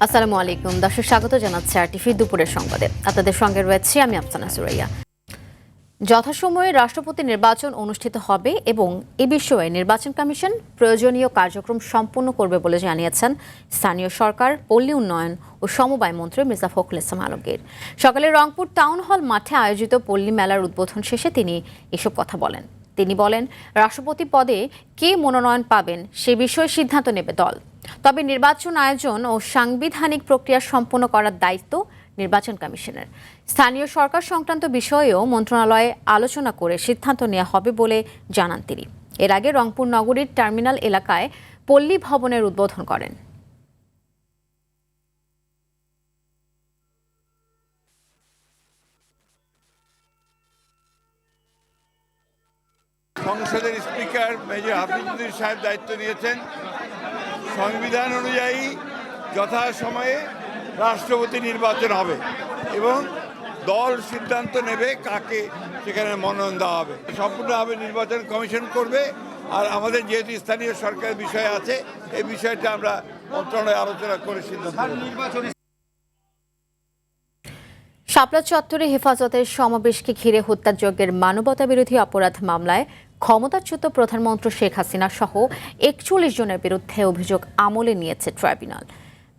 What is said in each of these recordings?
আসসালামু আলাইকুম দর্শক, স্বাগত জানাচ্ছি আরটিভি দুপুরের সংবাদে। আপনাদের সঙ্গে রয়েছে আমি আফসানা সুরাইয়া। যথাসময়ে রাষ্ট্রপতি নির্বাচন অনুষ্ঠিত হবে এবং এ বিষয়ে নির্বাচন কমিশন প্রয়োজনীয় কার্যক্রম সম্পন্ন করবে বলে জানিয়েছেন স্থানীয় সরকার, পল্লী উন্নয়ন ও সমবায় মন্ত্রী মির্জা ফখরুল ইসলাম আলমগীর। সকালে রংপুর টাউন হল মাঠে আয়োজিত পল্লী মেলার উদ্বোধন শেষে তিনি এসব কথা বলেন। তিনি বলেন, রাষ্ট্রপতি পদে কে মনোনয়ন পাবেন সে বিষয়ে সিদ্ধান্ত নেবে দল। তবে নির্বাচন আয়োজন ও সাংবিধানিক প্রক্রিয়া সম্পন্ন করার দায়িত্ব নির্বাচন কমিশনের। স্থানীয় সরকার সংক্রান্ত বিষয়েও মন্ত্রণালয়ে আলোচনা করে সিদ্ধান্ত নেওয়া হবে বলে জানান তিনি। এর আগে রংপুর নগরীর টার্মিনাল এলাকায় পল্লী ভবনের উদ্বোধন করেন। সংসদের স্পিকার মেজর হাফিজুদ্দিন সাহেব দায়িত্ব নিয়েছেন। সংবিধান অনুযায়ী যথাসময়ে রাষ্ট্রপতি নির্বাচন হবে এবং দল সিদ্ধান্ত নেবে কাকে সেখানে মনোনয়ন দেওয়া হবে। সম্পূর্ণভাবে নির্বাচন কমিশন করবে। আর আমাদের যেহেতু স্থানীয় সরকারের বিষয় আছে, এই বিষয়টা আমরা মন্ত্রণালয়ে আলোচনা করে সিদ্ধান্ত নেব। শাপলা চত্বরে হেফাজতের সমাবেশকে ঘিরে হত্যাযজ্ঞের মানবতাবিরোধী অপরাধ মামলায় ক্ষমতাচ্যুত প্রধানমন্ত্রী শেখ হাসিনা সহ ৪১ জনের বিরুদ্ধে অভিযোগ আমলে নিয়েছে ট্রাইব্যুনাল।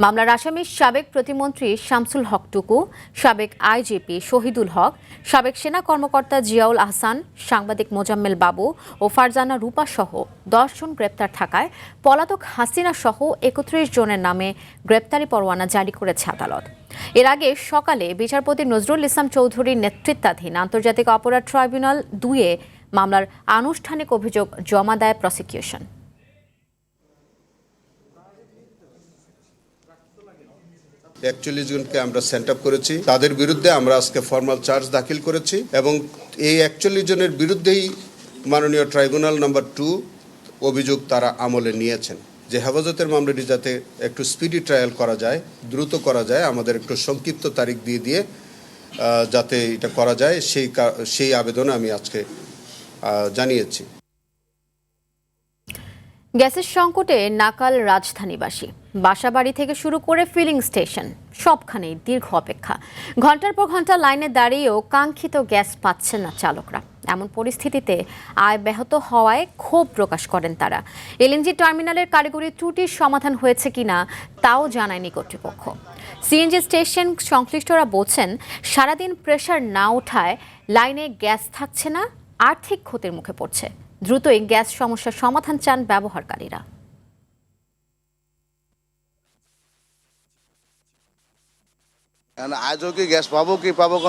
মামলার আসামি সাবেক প্রতিমন্ত্রী শামসুল হক টুকু, সাবেক আইজিপি শহীদুল হক, সাবেক সেনা কর্মকর্তা জিয়াউল আহসান, সাংবাদিক মোজাম্মেল বাবু ও ফারজানা রূপা সহ ১০ জন গ্রেপ্তার থাকায় পলাতক হাসিনা সহ ৩১ জনের নামে গ্রেপ্তারি পরোয়ানা জারি করেছে আদালত। এর আগে সকালে বিচারপতি নজরুল ইসলাম চৌধুরীর নেতৃত্বাধীন আন্তর্জাতিক অপরাধ ট্রাইব্যুনাল ২-এ মামলার আনুষ্ঠানিক অভিযোগ জমা দেয় প্রসিকিউশন। একচল্লিশ জনকে আমরা সেন্ট আপ করেছি, তাদের বিরুদ্ধে আমরা আজকে ফর্মাল চার্জ দাখিল করেছি এবং এই ৪১ জনের বিরুদ্ধেই মাননীয় ট্রাইব্যুনাল নাম্বার ২ অভিযোগ তারা আমলে নিয়েছেন। যে হেফাজতের মামলাটি যাতে একটু স্পিডি ট্রায়াল করা যায়, দ্রুত করা যায়, আমাদের একটু সংক্ষিপ্ত তারিখ দিয়ে যাতে এটা করা যায় সেই আবেদন আমি আজকে জানিয়েছি। গ্যাসের সংকটে নাকাল রাজধানীবাসী। বাসাবাড়ি থেকে শুরু করে ফিলিং স্টেশন সবখানেই দীর্ঘ অপেক্ষা। ঘন্টার পর ঘন্টা লাইনে দাঁড়িয়েও কাঙ্ক্ষিত গ্যাস পাচ্ছেন না চালকরা। এমন পরিস্থিতিতে আয় ব্যাহত হওয়ায় ক্ষোভ প্রকাশ করেন তারা। এলএনজি টার্মিনালের কারিগরি ত্রুটির সমাধান হয়েছে কিনা তাও জানায়নি কর্তৃপক্ষ। সিএনজি স্টেশন সংশ্লিষ্টরা বলছেন, সারাদিন প্রেসার না ওঠায় লাইনে গ্যাস থাকছে না, আর্থিক ক্ষতির মুখে পড়ছে। দ্রুতই গ্যাস সমস্যার সমাধান চান ব্যবহারকারীরা। আজও কি গ্যাস পাবো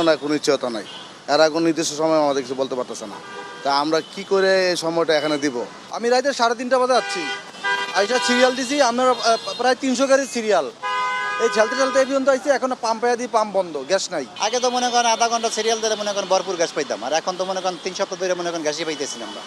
না কোনো নিশ্চয়তা নাই। এরা কোনো নির্দিষ্ট সময় আমাদের কিছু বলতে পারতেছে না। তা আমরা কি করে এই সময়টা এখানে দিব? আমি রাইতে 3:30 বাজে যাচ্ছি, আইসা সিরিয়াল দিছি, আমরা প্রায় 300 গাড়ির সিরিয়াল। এই ঝালতে এই পর্যন্ত আইছি, এখন পাম্প পাম্প বন্ধ, গ্যাস নাই। আগে তো মনে করেন আধা ঘন্টা সিরিয়াল দিলে মনে করেন ভরপুর গ্যাস পাইতাম, আর এখন তো মনে করেন 3 সপ্তাহ ধরে মনে করেন গ্যাসই পাইতেছি না আমরা।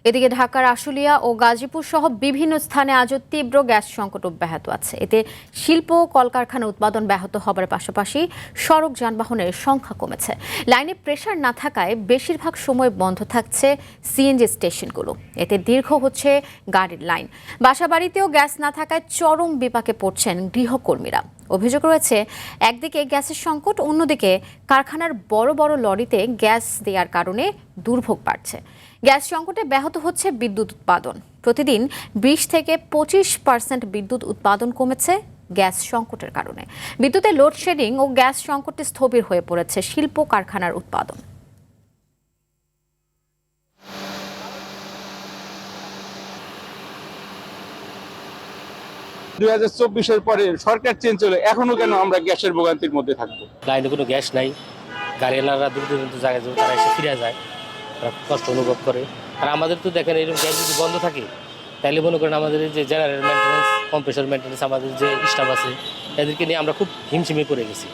এদিকে ঢাকার আশুলিয়া ও গাজীপুর সহ বিভিন্ন স্থানে আজও তীব্র গ্যাস সংকট অব্যাহত আছে। এতে শিল্প ও কলকারখানা উৎপাদন ব্যাহত হবার পাশাপাশি সড়ক যানবাহনের সংখ্যা কমেছে। লাইনে প্রেসার না থাকায় বেশিরভাগ সময় বন্ধ থাকছে সিএনজি স্টেশনগুলো। এতে দীর্ঘ হচ্ছে গাড়ির লাইন। বাসাবাড়িতেও গ্যাস না থাকায় চরম বিপাকে পড়ছেন গৃহকর্মীরা। অভিযোগ রয়েছে, একদিকে গ্যাসের সংকট, অন্যদিকে কারখানার বড় বড় লরিতে গ্যাস দেওয়ার কারণে দুর্ভোগ বাড়ছে। গ্যাস সংকটে ব্যাহত হচ্ছে বিদ্যুৎ উৎপাদন। প্রতিদিন 20 থেকে 25% বিদ্যুৎ উৎপাদন কমেছে গ্যাস সংকটের কারণে। বিদ্যুতের লোডশেডিং ও গ্যাস সংকটে স্থবির হয়ে পড়েছে শিল্প কারখানার উৎপাদন। (2024) পরে সরকার চেঞ্জ হলো, এখনো কেন আমরা গ্যাসের ভোগান্তির মধ্যে থাকবো? লাইনে কোনো গ্যাস নাই, গাড়িওয়ালারা দূর দূরান্ত জায়গায় তারা এসে ফিরে যায়, তারা কষ্ট অনুভব করে। আর আমাদের তো দেখেন এরকম গ্যাস যদি বন্ধ থাকে তাহলে মনে করেন আমাদের যে জেনারেল মেনটেন্যান্স, কম্প্রেসর মেনটেন্যান্স, আমাদের যে স্টাফ আছে এদেরকে নিয়ে আমরা খুব হিমশিমে পড়ে গেছি।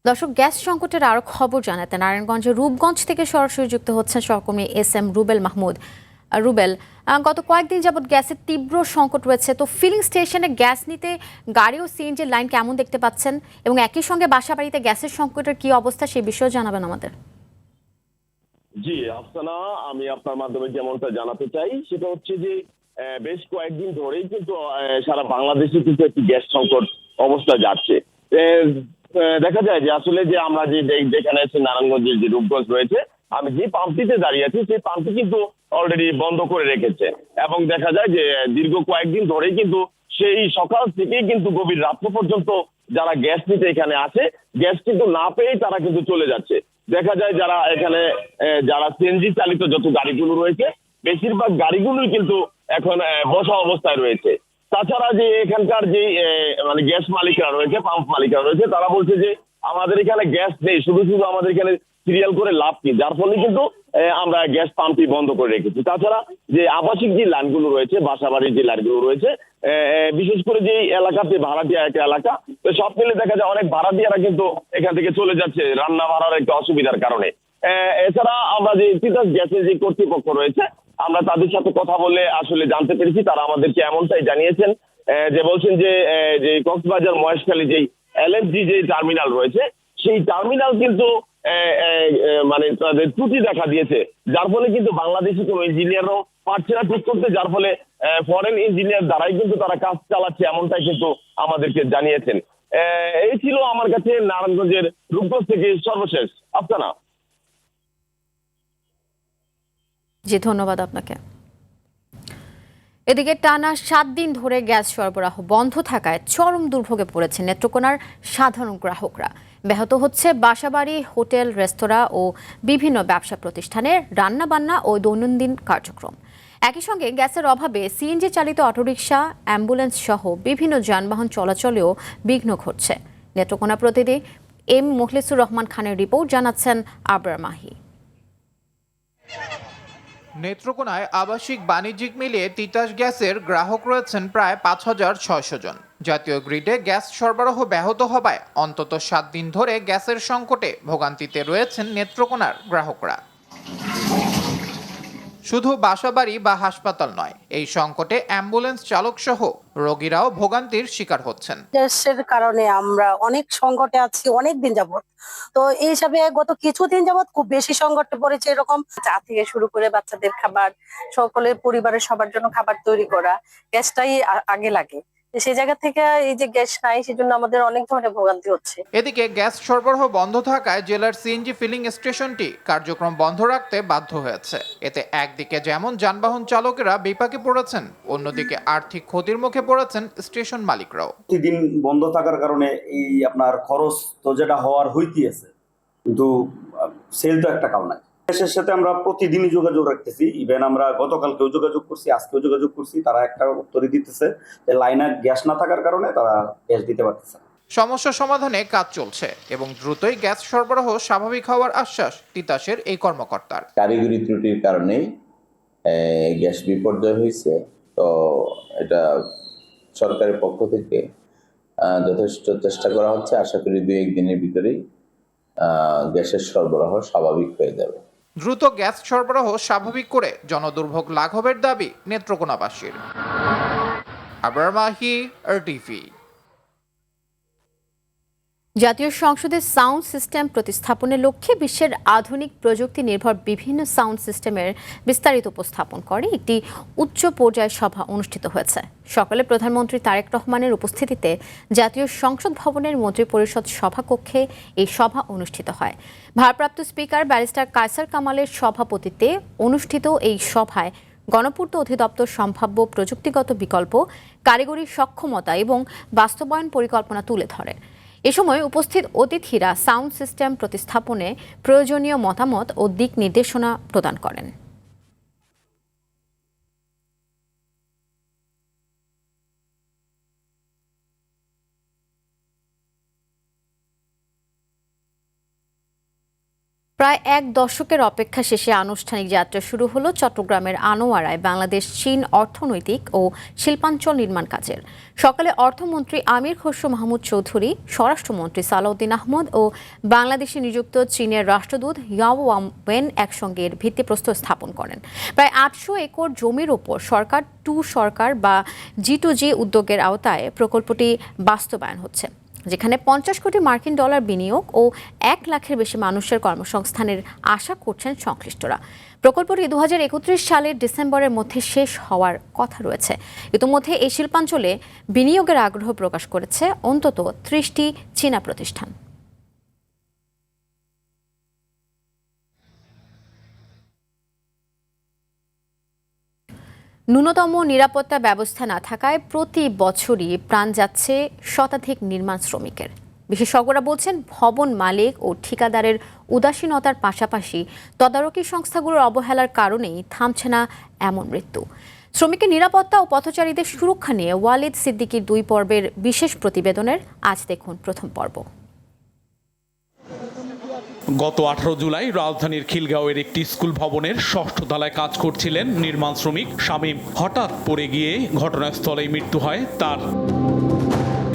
দর্শক, গ্যাস সংকটের আরো খবর জানাতে নারায়ণগঞ্জের রূপগঞ্জ থেকে সরাসরি যুক্ত হচ্ছেন সহকর্মী এস.এম. রুবেল মাহমুদ। রুবেল, গত কয়েকদিন যাবৎ গ্যাসের তীব্র সংকট রয়েছে, তো ফিলিং স্টেশনে গ্যাস নিতে গাড়ি ও সিএনজির লাইন কেমন দেখতে পাচ্ছেন এবং একই সঙ্গে বাসাবাড়িতে গ্যাসের সংকটের কি অবস্থা সেই বিষয়ে জানাবেন আমাদের। জি আফসানা, আমি আপনার মাধ্যমে যেমনটা জানাতে চাই সেটা হচ্ছে যে বেশ কয়েকদিন ধরেই কিন্তু সারা বাংলাদেশে কিন্তু একটি গ্যাস সংকট অবস্থা যাচ্ছে। দেখা যায় যে আসলে যে আমরা যেখানে আছি নারায়ণগঞ্জের যে রূপগঞ্জ রয়েছে, আমি যে পাম্পটিতে দাঁড়িয়ে আছি সেই পাম্পটি কিন্তু অলরেডি বন্ধ করে রেখেছে এবং দেখা যায় যে দীর্ঘ কয়েকদিন ধরেই কিন্তু সেই সকাল থেকেই কিন্তু গভীর রাত্র পর্যন্ত যারা গ্যাস নিতে এখানে আসে গ্যাস কিন্তু না পেয়েই তারা কিন্তু চলে যাচ্ছে। দেখা যায় যারা এখানে যারা সিএনজি চালিত যত গাড়িগুলো রয়েছে বেশিরভাগ গাড়িগুলোই কিন্তু এখন বসা অবস্থায় রয়েছে। তাছাড়া যে এখানকার যে মানে গ্যাস মালিকরা রয়েছে, পাম্প মালিকরা রয়েছে, তারা বলছে যে আমাদের এখানে গ্যাস নেই, শুধু শুধু আমাদের এখানে সিরিয়াল করে লাভ কি, যার ফলে কিন্তু আমরা গ্যাস পাম্পটি বন্ধ করে রেখেছি। তাছাড়া যে আবাসিক যে লাইনগুলো রয়েছে, বাসাবাড়ির যে লাইনগুলো রয়েছে, বিশেষ করে যে এলাকাতে ভাড়াটিয়া একটা এলাকা, তো সব মিলে দেখা যায় অনেক ভাড়াটিয়ারা কিন্তু এখান থেকে চলে যাচ্ছে রান্না ভাড়ার একটা অসুবিধার কারণে। এছাড়া আমরা যে তিতাস গ্যাসের যে কর্তৃপক্ষ রয়েছে, আমরা তাদের সাথে কথা বলে আসলে জানতে পেরেছি, তারা আমাদেরকে এমনটাই জানিয়েছেন যে বলছেন যে কক্সবাজার মহেশখালী যেই এলএনজি যে টার্মিনাল রয়েছে সেই টার্মিনাল কিন্তু মানে তাদের ত্রুটি দেখা দিয়েছে, যার ফলে কিন্তু বাংলাদেশি কোনো ইঞ্জিনিয়ারও পারছে না ঠিক করতে, যার ফলে ফরেন ইঞ্জিনিয়ার দ্বারাই কিন্তু তারা কাজ চালাচ্ছে, এমনটাই কিন্তু আমাদেরকে জানিয়েছেন। এই ছিল আমার কাছে নারায়ণগঞ্জের রূপগঞ্জ থেকে সর্বশেষ। আফসানা। জি, ধন্যবাদ আপনাকে। এদিকে টানা 7 দিন ধরে গ্যাস সরবরাহ বন্ধ থাকায় চরম দুর্ভোগে পড়েছে নেত্রকোনার সাধারণ গ্রাহকরা। ব্যাহত হচ্ছে বাসাবাড়ি, হোটেল, রেস্তোরাঁ ও বিভিন্ন ব্যবসা প্রতিষ্ঠানের রান্নাবান্না ও দৈনন্দিন কার্যক্রম। একই সঙ্গে গ্যাসের অভাবে সিএনজি চালিত অটোরিকশা, অ্যাম্বুলেন্স সহ বিভিন্ন যানবাহন চলাচলেও বিঘ্ন ঘটছে। নেত্রকোনা প্রতিনিধি এম মুখলিসুর রহমান খানের রিপোর্ট, জানাচ্ছেন আবরার মাহি। নেত্রকোনায় আবাসিক বাণিজ্যিক মিলিয়ে তিতাস গ্যাসের গ্রাহক রয়েছেন প্রায় 5,600 জন। জাতীয় গ্রিডে গ্যাস সরবরাহ ব্যাহত হওয়ায় অন্তত 7 দিন ধরে গ্যাসের সংকটে ভোগান্তিতে রয়েছেন নেত্রকোনার গ্রাহকরা। শুধু বাসাবাড়ি বা হাসপাতাল নয়, এই সংকটে অ্যাম্বুলেন্স চালক সহ রোগীরাও ভোগান্তির শিকার হচ্ছেন। গ্যাসের কারণে আমরা অনেক সংকটে আছি অনেক দিন যাবত। তো এই হিসাবে গত কিছুদিন যাবত খুব বেশি সংকটে পড়েছে। এরকম চা থেকে শুরু করে বাচ্চাদের খাবার, সকলের পরিবারের সবার জন্য খাবার তৈরি করা, গ্যাসটাই আগে লাগে। সেই জায়গা থেকে এই যে গ্যাস নাই, সেজন্য আমাদের অনেক ধরনের ভোগান্তি হচ্ছে। এদিকে গ্যাস সরবরাহ বন্ধ থাকায় জেলার সিএনজি ফিলিং স্টেশনটি কার্যক্রম বন্ধ রাখতে বাধ্য হয়েছে। এতে একদিকে যেমন যানবাহন চালকেরা বিপাকে পড়েছেন, অন্যদিকে আর্থিক ক্ষতির মুখে পড়েছেন স্টেশন মালিকরাও। প্রতিদিন বন্ধ থাকার কারণে এই আপনার খরচ তো যেটা হওয়ার হইতেই আছে, কিন্তু সেল তো একটা কারণ নাই। গ্যাসের সাথে আমরা প্রতিদিনই যোগাযোগ রাখতেছি, ইভেন আমরা গতকালকেও যোগাযোগ করছি, আজকেও যোগাযোগ করছি, তারা একটা উত্তরই দিতেছে যে লাইনে গ্যাস না থাকার কারণে তারা গ্যাস দিতে পারতেছে না। সমস্যা সমাধানে কাজ চলছে এবং দ্রুতই গ্যাস সরবরাহ স্বাভাবিক হওয়ার আশ্বাস তিতাসের এই কর্মকর্তার। কারিগরি ত্রুটির কারণে গ্যাস বিপর্যয় হয়েছে, তো এটা সরকারের পক্ষ থেকে যথেষ্ট চেষ্টা করা হচ্ছে। আশা করি 2-1 দিনের ভিতরেই গ্যাসের সরবরাহ স্বাভাবিক হয়ে যাবে। দ্রুত গ্যাস সরবরাহ স্বাভাবিক করে জনদুর্ভোগ লাঘবের দাবি নেত্রকোনাবাসীর। আবরার মাহি, RTV। জাতীয় সংসদের সাউন্ড সিস্টেম প্রতিস্থাপনের লক্ষ্যে বিশ্বের আধুনিক প্রযুক্তি নির্ভর বিভিন্ন সাউন্ড সিস্টেমের বিস্তারিত উপস্থাপন করে একটি উচ্চ পর্যায়ের সভা অনুষ্ঠিত হয়েছে। সকালে প্রধানমন্ত্রী তারেক রহমানের উপস্থিতিতে জাতীয় সংসদ ভবনের মন্ত্রিপরিষদ সভাকক্ষে এই সভা অনুষ্ঠিত হয়। ভারপ্রাপ্ত স্পিকার ব্যারিস্টার কায়সার কামালের সভাপতিত্বে অনুষ্ঠিত এই সভায় গণপূর্ত অধিদপ্তর সম্ভাব্য প্রযুক্তিগত বিকল্প, কারিগরি সক্ষমতা এবং বাস্তবায়ন পরিকল্পনা তুলে ধরে। এ সময় উপস্থিত অতিথিরা সাউন্ড সিস্টেম প্রতিস্থাপনে প্রয়োজনীয় মতামত ও দিক নির্দেশনা প্রদান করেন। প্রায় 1 দশকের অপেক্ষা শেষে আনুষ্ঠানিক যাত্রা শুরু হলো চট্টগ্রামের আনোয়ারায় বাংলাদেশ চীন অর্থনৈতিক ও শিল্পাঞ্চল নির্মাণ কাজের। সকালে অর্থমন্ত্রী আমির খসরু মাহমুদ চৌধুরী, স্বরাষ্ট্রমন্ত্রী সালাউদ্দিন আহমদ ও বাংলাদেশে নিযুক্ত চীনের রাষ্ট্রদূত ইয়াও ওয়েন একসঙ্গে এর ভিত্তিপ্রস্তর স্থাপন করেন। প্রায় 800 একর জমির ওপর সরকার টু সরকার বা G2G উদ্যোগের আওতায় প্রকল্পটি বাস্তবায়ন হচ্ছে। যেখানে 50 কোটি মার্কিন ডলার বিনিয়োগ ও 1 লাখের বেশি মানুষের কর্মসংস্থানের আশা করছেন সংশ্লিষ্টরা। প্রকল্পটি 2031 সালের ডিসেম্বরের মধ্যে শেষ হওয়ার কথা রয়েছে। ইতিমধ্যে এই শিল্পাঞ্চলে বিনিয়োগের আগ্রহ প্রকাশ করেছে অন্তত 30টি চীনা প্রতিষ্ঠান। ন্যূনতম নিরাপত্তা ব্যবস্থা না থাকায় প্রতি বছরই প্রাণ যাচ্ছে শতাধিক নির্মাণ শ্রমিকের। বিশেষজ্ঞরা বলছেন, ভবন মালিক ও ঠিকাদারের উদাসীনতার পাশাপাশি তদারকি সংস্থাগুলোর অবহেলার কারণেই থামছে না এমন মৃত্যু। শ্রমিকের নিরাপত্তা ও পথচারীদের সুরক্ষা নিয়ে ওয়ালিদ সিদ্দিকীর 2 পর্বের বিশেষ প্রতিবেদনের আজ দেখুন প্রথম পর্ব। গত 18 জুলাই রাজধানীর খিলগাঁওয়ের একটি স্কুল ভবনের 6ষ্ঠ তলায় কাজ করছিলেন নির্মাণ শ্রমিক শামীম। হঠাৎ পড়ে গিয়ে ঘটনাস্থলেই মৃত্যু হয় তার।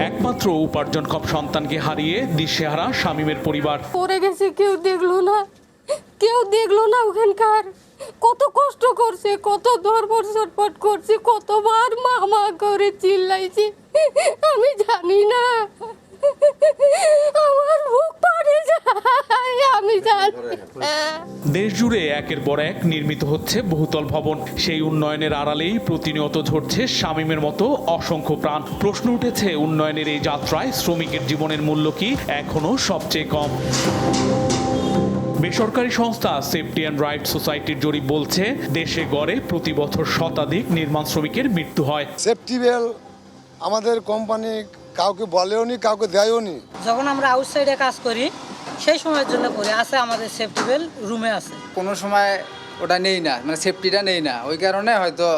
একমাত্র উপার্জনক্ষম সন্তানকে হারিয়ে দিশেহারা শামীমের পরিবার। পড়ে গেছে, কেউ দেখলো না ওখানকার। কত কষ্ট করছে, কত ধরপড় ছটপট করছে, কতবার মামা করে চিল্লাইছি, আমি জানি না। আমার বুক ফাটে যায়, আমি জানি। দেশ জুড়ে একের পর এক নির্মিত হচ্ছে বহুতল ভবন। সেই উন্নয়নের আড়ালেই প্রতিনিয়ত ঝরছে শামীমের মতো অসংখ্য প্রাণ। প্রশ্ন উঠেছে, উন্নয়নের এই যাত্রায় শ্রমিকের জীবনের মূল্য কি এখনো সবচেয়ে কম? বেসরকারি সংস্থা সেফটি অ্যান্ড রাইট সোসাইটির জরিপ বলছে, দেশে গড়ে প্রতি বছর শতাধিক নির্মাণ শ্রমিকের মৃত্যু হয়। সেফটি বেল আমাদের কোম্পানি কাউকে বলেও নি, কাউকে দেয়ও নি। যখন আমরা আউটসাইডে কাজ করি সেই সময়ের জন্য করি, আছে আমাদের সেফটি বেল রুমে আছে। কোনো সময় ওটা নেই না, মানে সেফটিটা নেই না, ওই কারণে হয়তো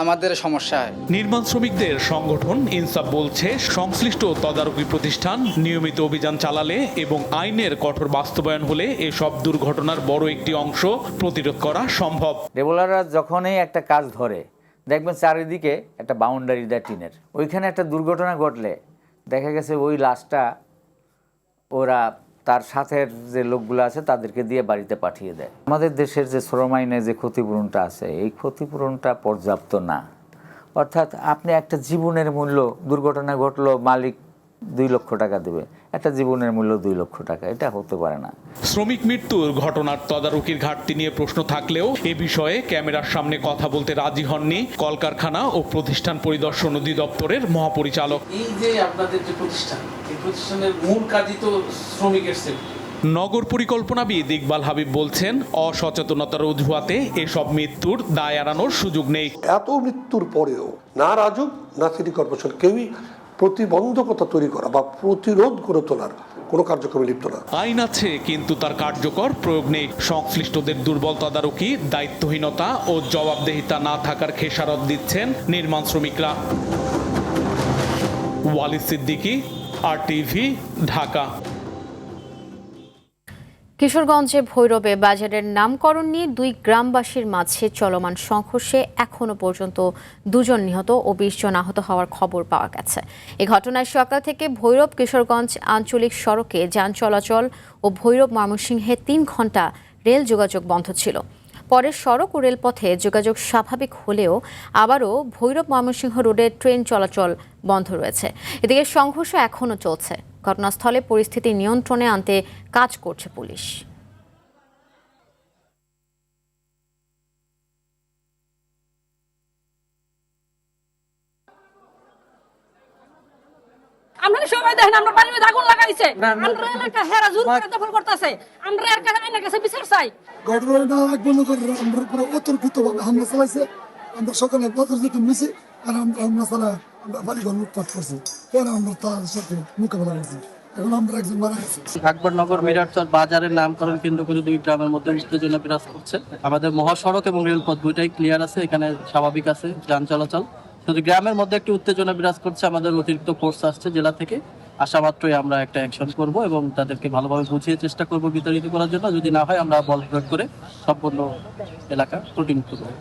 আমাদের সমস্যা হয়। নির্মাণ শ্রমিকদের সংগঠন ইনসাফ বলছে, সংশ্লিষ্ট তদারকি প্রতিষ্ঠান নিয়মিত অভিযান চালালে এবং আইনের কঠোর বাস্তবায়ন হলে এসব দুর্ঘটনার বড় একটি অংশ প্রতিরোধ করা সম্ভব। রেগুলাররা যখনই একটা কাজ ধরে দেখবেন চারিদিকে একটা বাউন্ডারি দেয় টিনের। ওইখানে একটা দুর্ঘটনা ঘটলে দেখা গেছে ওই লাশটা ওরা তার সাথে যে লোকগুলো আছে তাদেরকে দিয়ে বাড়িতে পাঠিয়ে দেয়। আমাদের দেশের যে শ্রম আইনে যে ক্ষতিপূরণটা আছে, এই ক্ষতিপূরণটা পর্যাপ্ত না। অর্থাৎ আপনি একটা জীবনের মূল্য, দুর্ঘটনা ঘটলো মালিক 2 লক্ষ টাকা দেবে, একটা জীবনের মূল্য 2 লক্ষ টাকা, এটা হতে পারে না। শ্রমিক মৃত্যুর ঘটনার তদারকির ঘাটতি নিয়ে প্রশ্ন থাকলেও এ বিষয়ে ক্যামেরার সামনে কথা বলতে রাজি হননি কলকারখানা ও প্রতিষ্ঠান পরিদর্শন অধিদপ্তরের মহাপরিচালক। এই যে আপনাদের যে প্রতিষ্ঠান, এই প্রতিষ্ঠানের মূল কাজই তো শ্রমিকের সেফটি। নগর পরিকল্পনাবিদ ইকবাল হাবিব বলছেন, অসচেতনতার অজুহাতে এসব মৃত্যুর দায় এড়ানোর সুযোগ নেই। এত মৃত্যুর পরেও না রাজুক না সিটি কর্পোরেশন কেউই প্রতিবন্ধকতা তৈরি করা বা প্রতিরোধ করে তোলার কোনো কার্যক্রমে লিপ্ত না। আইন আছে, কিন্তু তার কার্যকর প্রয়োগ নেই। সংশ্লিষ্টদের দুর্বল তদারকি, দায়িত্বহীনতা ও জবাবদিহিতা না থাকার খেসারত দিচ্ছেন নির্মাণ শ্রমিকরা। ওয়ালিদ সিদ্দিকী, RTV, ঢাকা। কিশোরগঞ্জে ভৈরবে বাজারের নামকরণ নিয়ে 2 গ্রামবাসীর মাঝে চলমান সংঘর্ষে এখনো পর্যন্ত 2 জন নিহত ও 20 জন আহত হওয়ার খবর পাওয়া গেছে। এই ঘটনায় সকাল থেকে ভৈরব কিশোরগঞ্জ আঞ্চলিক সড়কে যান চলাচল ও ভৈরব ময়মনসিংহে 3 ঘন্টা রেল যোগাযোগ বন্ধ ছিল। পরে সড়ক ও রেলপথে যোগাযোগ স্বাভাবিক হলেও আবারও ভৈরব ময়মনসিংহ রোডে ট্রেন চলাচল বন্ধ রয়েছে। এদিকে সংঘর্ষ এখনও চলছে। ঘটনাস্থলে পরিস্থিতি নিয়ন্ত্রণে আনতে কাজ করছে পুলিশ। আমরা সবাই দেখেন, আমরা বাড়ির মধ্যে আগুন লাগাইছে, আমরা এলাকা হেরা জোর করে দখল করতেছে, আমরা এর কাছে বিচার চাই। ঘটনাটা বন্ধ করে আমরা পুরো অতর্কিতভাবে হামলা চালাইছে। আমরা সকালে পত্র দিতে মিছি আর আমরা হামলা চালা আমরা বাড়িঘর লুটপাট করছি, পরে আমরা তার সাথে মোকাবেলা করছি। এখন আমরা একজন মারা গেছি। আকবরনগর মিরারচর বাজারের নামকরণ কেন্দ্র করে 2 গ্রামের মধ্যে উত্তেজনা বিরাজ করছে। আমাদের মহাসড়ক এবং রেলপথ দুইটাই ক্লিয়ার আছে, এখানে স্বাভাবিক আছে যান চলাচল। শুধু গ্রামের মধ্যে একটি উত্তেজনা বিরাজ করছে। আমাদের অতিরিক্ত ফোর্স আসছে জেলা থেকে, আসা মাত্রই আমরা একটা অ্যাকশন করব এবং তাদেরকে ভালোভাবে বুঝিয়ে চেষ্টা করব বিতাড়িত করার জন্য। যদি না হয় আমরা বল প্রয়োগ করে সম্পূর্ণ এলাকা ত্রুটিমুক্ত করব।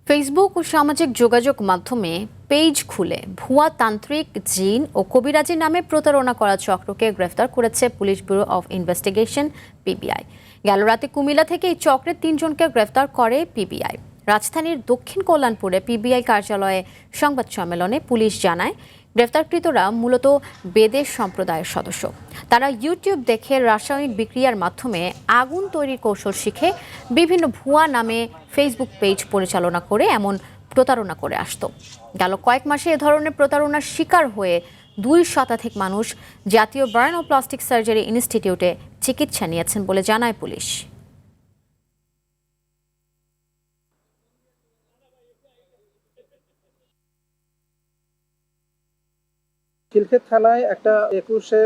ফেসবুক ও সামাজিক যোগাযোগ মাধ্যমে পেজ খুলে ভুয়া তান্ত্রিক, জিন ও কবিরাজি নামে প্রতারণা করা চক্রকে গ্রেফতার করেছে police bureau of investigation PBI। গেল রাতে কুমিল্লা থেকে এই চক্রের 3 জনকে গ্রেফতার করে PBI। রাজধানীর দক্ষিণ কল্যাণপুরে PBI কার্যালয়ে সংবাদ সম্মেলনে পুলিশ জানায়, গ্রেফতারকৃতরা মূলত বেদেশ সম্প্রদায়ের সদস্য। তারা ইউটিউব দেখে রাসায়নিক বিক্রিয়ার মাধ্যমে আগুন তৈরির কৌশল শিখে বিভিন্ন ভুয়া নামে ফেসবুক পেজ পরিচালনা করে এমন প্রতারণা করে আসত। গেল কয়েক মাসে এ ধরনের প্রতারণার শিকার হয়ে 2 শতাধিক মানুষ জাতীয় বার্ন ও প্লাস্টিক সার্জারি ইনস্টিটিউটে চিকিৎসা নিয়েছেন বলে জানায় পুলিশ। খিলক্ষেত থানায় একটা 21শে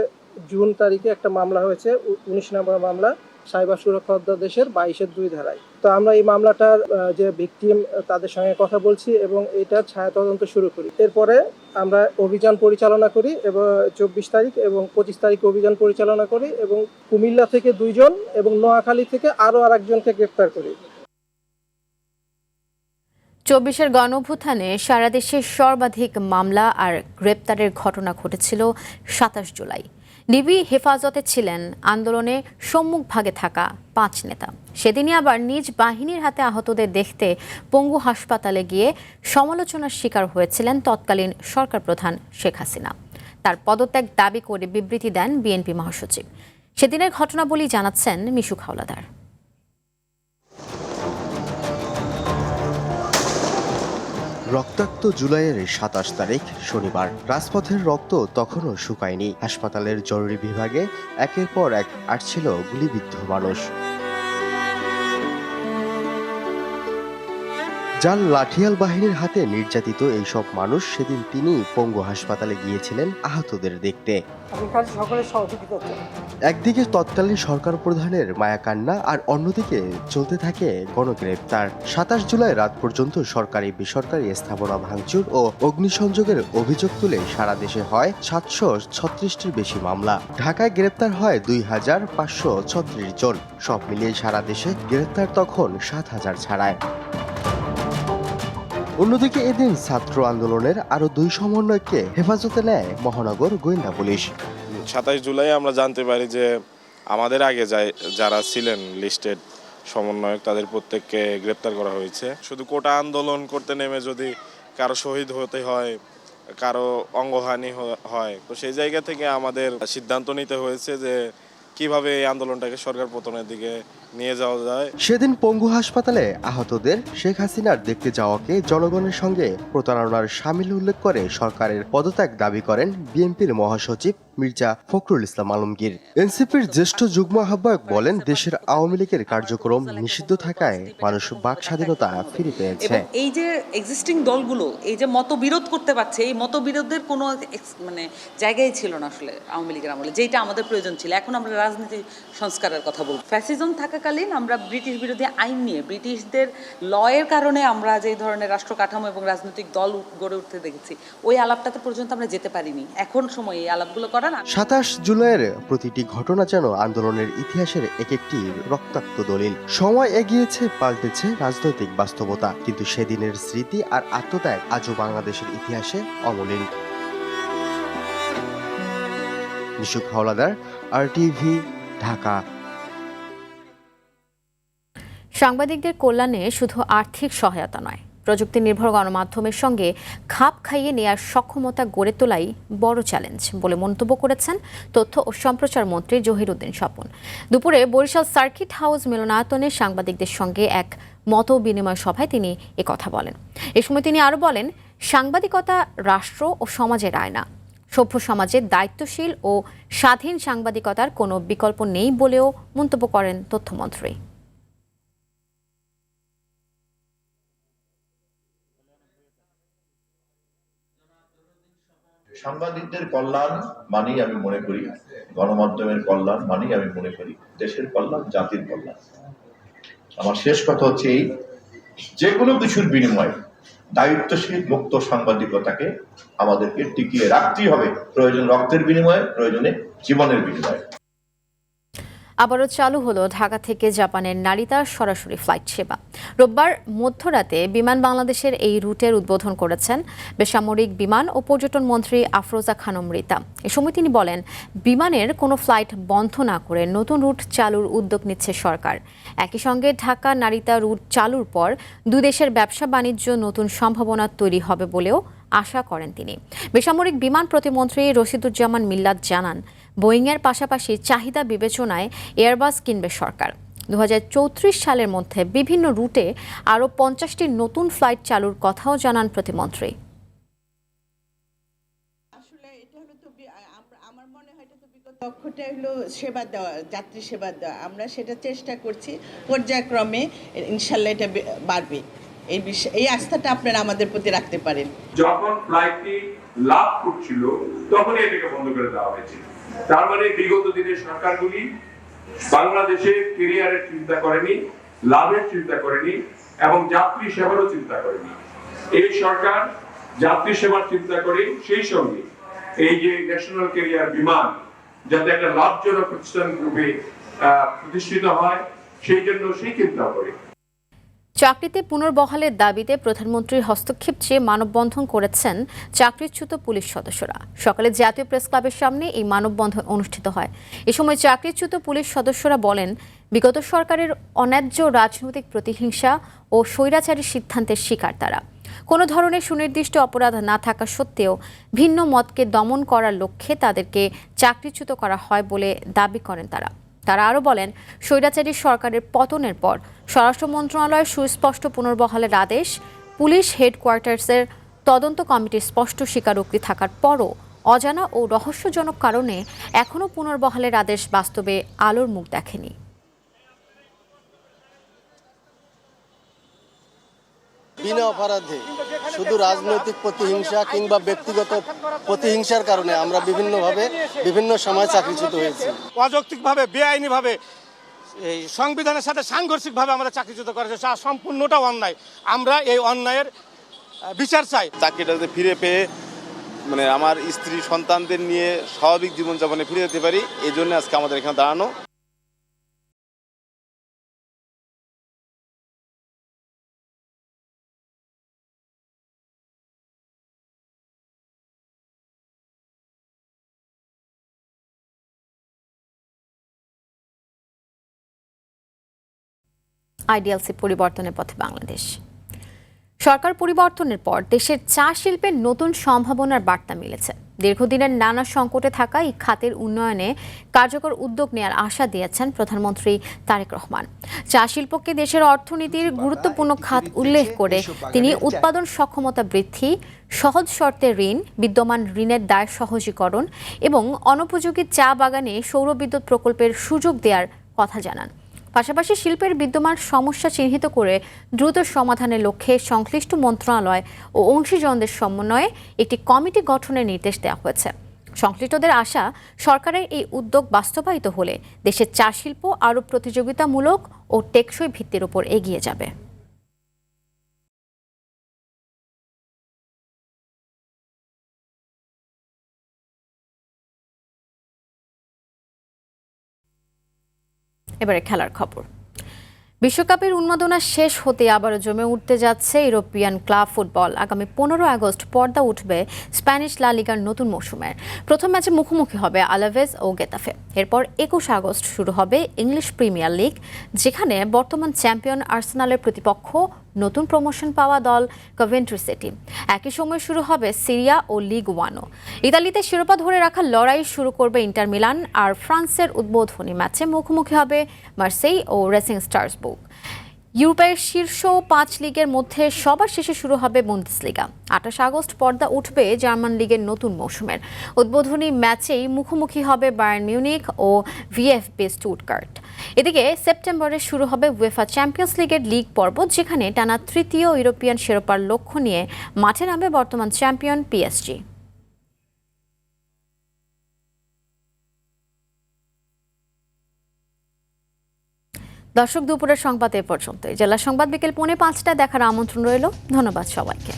জুন তারিখে একটা মামলা হয়েছে, 19 নম্বর মামলা, সাইবার সুরক্ষা অধ্যাদেশের 22-2 ধারায়। তো আমরা এই মামলাটার যে ভিকটিম তাদের সঙ্গে কথা বলছি এবং এটার ছায়া তদন্ত শুরু করি। এরপরে আমরা অভিযান পরিচালনা করি এবং 24 তারিখ এবং 25 তারিখে অভিযান পরিচালনা করি এবং কুমিল্লা থেকে 2 জন এবং নোয়াখালী থেকে আরও আরেকজনকে গ্রেপ্তার করি। 24-এর গণঅভ্যুত্থানে সারা দেশে সর্বাধিক মামলা আর গ্রেপ্তারের ঘটনা ঘটেছিল 27 জুলাই। ডিবি হেফাজতে ছিলেন আন্দোলনে সম্মুখভাগে থাকা 5 নেতা। সেদিনই আবার নিজ বাহিনীর হাতে আহতদের দেখতে পঙ্গু হাসপাতালে গিয়ে সমালোচনার শিকার হয়েছিলেন তৎকালীন সরকার প্রধান শেখ হাসিনা। তার পদত্যাগ দাবি করে বিবৃতি দেন বিএনপি মহাসচিব। সেদিনের ঘটনাবলী জানাচ্ছেন মিশুক হাওলাদার। রক্তাক্ত জুলাইয়ের 27 তারিখ শনিবার। রাজপথের রক্ত তখনও শুকায়নি। হাসপাতালের জরুরি বিভাগে একের পর এক আসছিল গুলিবিদ্ধ মানুষ। যার লাঠিয়াল বাহিনীর হাতে নির্যাতিত এইসব মানুষ সেদিন তিনি পঙ্গু হাসপাতালে গিয়েছিলেন আহতদের দেখতে। একদিকে তৎকালীন সরকার প্রধানের মায়াকান্না আর অন্যদিকে চলতে থাকে গণগ্রেপ্তার। 27 জুলাই রাত পর্যন্ত সরকারি বেসরকারি স্থাপনা ভাঙচুর ও অগ্নিসংযোগের অভিযোগ তুলে সারা দেশে হয় 736টির বেশি মামলা। ঢাকায় গ্রেপ্তার হয় 2536 জন। সব মিলিয়ে সারা দেশে গ্রেপ্তার তখন 7000 ছাড়ায়। অন্যদিকে এদিন ছাত্র আন্দোলনের আরো 2 সমন্বয়ককে হেফাজতে নেয় মহানগর গোয়েন্দা পুলিশ। 27 জুলাই আমরা জানতে পারি যে আমাদের আগে যারা ছিলেন লিস্টেড সমন্বয়ক তাদের প্রত্যেককে গ্রেপ্তার করা হয়েছে। শুধু কোটা আন্দোলন করতে নেমে যদি কারো শহীদ হতে হয়, কারো অঙ্গহানি হয়, তো সেই জায়গা থেকে আমাদের সিদ্ধান্ত নিতে হয়েছে যে কিভাবে এই আন্দোলনটাকে সরকার পতনের দিকে নিয়ে যাওয়া যায়। সেদিন পঙ্গু হাসপাতালে আহতদের শেখ হাসিনার দেখতে যাওয়াকে জনগণের সঙ্গে প্রতারণার শামিল উল্লেখ করে সরকারের পদত্যাগ দাবি করেন বিএনপির মহাসচিব মির্জা ফখরুল ইসলাম আলমগীর। এনসিপির জ্যেষ্ঠ যুগ্ম আহ্বায়ক বলেন, দেশের আওয়ামী লীগের কার্যক্রম নিষিদ্ধ থাকায় মানুষ বাক স্বাধীনতা ফিরে পেয়েছে। এই যে এক্সিস্টিং দলগুলো এই যে মতবিরোধ করতে পারছে, এই মতবিরোধের কোনো জায়গায় ছিল না আসলে আওয়ামী লীগের আমলে, যেটা আমাদের প্রয়োজন ছিল। এখন আমরা রাজনীতি সংস্কারের কথা বলব। ফ্যাসিজম থাকাকালীন আমরা ব্রিটিশ বিরোধী আইন নিয়ে ব্রিটিশদের লয়ের কারণে আমরা যে ধরনের রাষ্ট্র কাঠামো এবং রাজনৈতিক দল গড়ে উঠতে দেখেছি, ওই আলাপটাতে পর্যন্ত আমরা যেতে পারিনি। এখন সময় এই আলাপগুলো করা। 27 জুলাইয়ের প্রতিটি ঘটনা যেন আন্দোলনের ইতিহাসের এক একটি রক্তাক্ত দলিল। সময় এগিয়েছে, পাল্টেছে রাজনৈতিক বাস্তবতা, কিন্তু সেদিনের স্মৃতি আর আত্মত্যাগ আজও বাংলাদেশের ইতিহাসে অমলিন। মিশুক হাওলাদার, RTV, ঢাকা। সাংবাদিকদের কল্যাণে শুধু আর্থিক সহায়তা নয়, প্রযুক্তি নির্ভর গণমাধ্যমের সঙ্গে খাপ খাইয়ে নেয়ার সক্ষমতা গড়ে তোলাই বড় চ্যালেঞ্জ বলে মন্তব্য করেছেন তথ্য ও সম্প্রচার মন্ত্রী জহিরুদ্দিন স্বপন। দুপুরে বরিশাল সার্কিট হাউস মিলনায়তনে সাংবাদিকদের সঙ্গে এক মত বিনিময় সভায় তিনি একথা বলেন। এ সময় তিনি আরও বলেন, সাংবাদিকতা রাষ্ট্র ও সমাজের আয়না। সভ্য সমাজে দায়িত্বশীল ও স্বাধীন সাংবাদিকতার কোনো বিকল্প নেই বলেও মন্তব্য করেন তথ্যমন্ত্রী। সাংবাদিকদের কল্যাণ মানেই আমি মনে করি, গণমাধ্যমের কল্যাণ মানেই আমি মনে করি দেশের কল্যাণ, জাতির কল্যাণ। আমার শেষ কথা হচ্ছে এই, যে কোনো কিছুর বিনিময়ে দায়িত্বশীল মুক্ত সাংবাদিকতাকে আমাদেরকে টিকিয়ে রাখতেই হবে, প্রয়োজন রক্তের বিনিময়ে, প্রয়োজনে জীবনের বিনিময়ে। আবারও চালু হলো ঢাকা থেকে জাপানের নারিতা সরাসরি ফ্লাইট সেবা। রোববার মধ্যরাতে বিমান বাংলাদেশের এই রুটের উদ্বোধন করেছেন বেসামরিক বিমান ও পর্যটন মন্ত্রী আফরোজা খানম রিতা। এ সময় তিনি বলেন, বিমানের কোনো ফ্লাইট বন্ধ না করে নতুন রুট চালুর উদ্যোগ নিচ্ছে সরকার। একই সঙ্গে ঢাকা নারিতা রুট চালুর পর দুই দেশের ব্যবসা বাণিজ্য নতুন সম্ভাবনা তৈরি হবে বলেও আশা করেন তিনি। বেসামরিক বিমান প্রতিমন্ত্রী রশিদুজ্জামান মিল্লাত জানান, বোয়িংয়ের পাশাপাশি চাহিদা বিবেচনায় এয়ারবাস কিনবে সরকার। 2034 সালের মধ্যে বিভিন্ন রুটে আরও 50টি নতুন ফ্লাইট চালুর কথাও জানান প্রতিমন্ত্রী। লক্ষ্যটা হলো সেবা দেওয়া, যাত্রী সেবা দেওয়া। আমরা সেটা চেষ্টা করছি, পর্যায়ক্রমে ইনশাল্লাহ এটা বাড়বে। এই আস্থাটা আপনারা আমাদের প্রতি রাখতে পারেন। যখন ফ্লাইটটি লাভ করছিল তখনই এটাকে বন্ধ করে দেওয়া হয়েছিল। তার মানে বিগত দিনের সরকারগুলি বাংলাদেশে ক্যারিয়ারের চিন্তা করেনি, লাভের চিন্তা করেনি এবং যাত্রী সেবারও চিন্তা করেনি। এই সরকার যাত্রী সেবার চিন্তা করে, সেই সঙ্গে এই যে ন্যাশনাল ক্যারিয়ার বিমান যাতে একটা লাভজনক প্রতিষ্ঠান রূপে প্রতিষ্ঠিত হয়, সেই জন্য সেই চিন্তা করে। চাকরিতে পুনর্বহালের দাবিতে প্রধানমন্ত্রীর হস্তক্ষেপ চেয়ে মানববন্ধন করেছেন চাকরিচ্যুত পুলিশ সদস্যরা। সকালে জাতীয় প্রেস ক্লাবের সামনে এই মানববন্ধন অনুষ্ঠিত হয়। এ সময় চাকরিচ্যুত পুলিশ সদস্যরা বলেন, বিগত সরকারের অন্যায্য রাজনৈতিক প্রতিহিংসা ও স্বৈরাচারী সিদ্ধান্তের শিকার তারা। কোনো ধরনের সুনির্দিষ্ট অপরাধ না থাকা সত্ত্বেও ভিন্ন মতকে দমন করার লক্ষ্যে তাদেরকে চাকরিচ্যুত করা হয় বলে দাবি করেন তারা। তারা আরও বলেন, স্বৈরাচারী সরকারের পতনের পর স্বরাষ্ট্র মন্ত্রণালয়ের সুস্পষ্ট পুনর্বহালের আদেশ, পুলিশ হেডকোয়ার্টার্সের তদন্ত কমিটির স্পষ্ট স্বীকারোক্তি থাকার পরও অজানা ও রহস্যজনক কারণে এখনও পুনর্বহালের আদেশ বাস্তবে আলোর মুখ দেখেনি। বিনা অপরাধে শুধু রাজনৈতিক প্রতিহিংসা কিংবা ব্যক্তিগত প্রতিহিংসার কারণে আমরা বিভিন্ন সময় চাকরিচ্যুত হয়েছি। অযৌক্তিকভাবে, বেআইনিভাবে, এই সংবিধানের সাথে সাংঘর্ষিকভাবে আমরা চাকরিচ্যুত করেছি, সম্পূর্ণটা অন্যায়। আমরা এই অন্যায়ের বিচার চাই। চাকরিটাতে ফিরে পেয়ে আমার স্ত্রী সন্তানদের নিয়ে স্বাভাবিক জীবনযাপনে ফিরে যেতে পারি, এই জন্য আজকে আমাদের এখানে দাঁড়ানো। আইডিএলসি পরিবর্তনের পথে বাংলাদেশ। সরকার পরিবর্তনের পর দেশের চা শিল্পের নতুন সম্ভাবনার বার্তা মিলেছে। দীর্ঘদিনের নানা সংকটে থাকা এই খাতের উন্নয়নে কার্যকর উদ্যোগ নেওয়ার আশা দিয়েছেন প্রধানমন্ত্রী তারেক রহমান। চা শিল্পকে দেশের অর্থনীতির গুরুত্বপূর্ণ খাত উল্লেখ করে তিনি উৎপাদন সক্ষমতা বৃদ্ধি, সহজ শর্তে ঋণ, বিদ্যমান ঋণের দায় সহজীকরণ এবং অনুপযোগী চা বাগানে সৌরবিদ্যুৎ প্রকল্পের সুযোগ দেওয়ার কথা জানান। পাশাপাশি শিল্পের বিদ্যমান সমস্যা চিহ্নিত করে দ্রুত সমাধানের লক্ষ্যে সংশ্লিষ্ট মন্ত্রণালয় ও অংশীজনদের সমন্বয়ে একটি কমিটি গঠনের নির্দেশ দেওয়া হয়েছে। সংশ্লিষ্টদের আশা, সরকারের এই উদ্যোগ বাস্তবায়িত হলে দেশের চা শিল্প আরও প্রতিযোগিতামূলক ও টেকসই ভিত্তির উপর এগিয়ে যাবে। এবারে খেলার খবর। বিশ্বকাপের উন্মাদনা শেষ হতে আবারও জমে উঠতে যাচ্ছে ইউরোপিয়ান ক্লাব ফুটবল। আগামী 15 আগস্ট পর্দা উঠবে স্প্যানিশ লা লিগার নতুন মৌসুমের। প্রথম ম্যাচে মুখোমুখি হবে আলাভেজ ও গেতাফে। এরপর 21 আগস্ট শুরু হবে ইংলিশ প্রিমিয়ার লিগ, যেখানে বর্তমান চ্যাম্পিয়ন আর্সেনালের প্রতিপক্ষ নতুন প্রমোশন পাওয়া দল কভেন্ট্রি সিটি। একই সময় শুরু হবে সিরিয়া ও লিগ ওয়ানও। ইতালিতে শিরোপা ধরে রাখার লড়াই শুরু করবে ইন্টার মিলান, আর ফ্রান্সের উদ্বোধনী ম্যাচে মুখোমুখি হবে মার্সেই ও রেসিং স্ট্রাসবুর্গ। ইউরোপের শীর্ষ 5 লিগের মধ্যে সবার শেষে শুরু হবে বুন্দেসলিগা। 28 আগস্ট পর্দা উঠবে জার্মান লিগের নতুন মৌসুমের। উদ্বোধনী ম্যাচেই মুখোমুখি হবে বায়ার্ন মিউনিখ ও ভিএফবি স্টুটগার্ট। এদিকে সেপ্টেম্বরে শুরু হবে উয়েফা চ্যাম্পিয়ন্স লিগের লিগ পর্ব, যেখানে টানা তৃতীয় ইউরোপিয়ান শিরোপার লক্ষ্য নিয়ে মাঠে নামবে বর্তমান চ্যাম্পিয়ন পিএসজি। দর্শক, দুপুরের সংবাদ এ পর্যন্তই। জেলা সংবাদ বিকেল 4:45টায় দেখার আমন্ত্রণ রইল। ধন্যবাদ সবাইকে।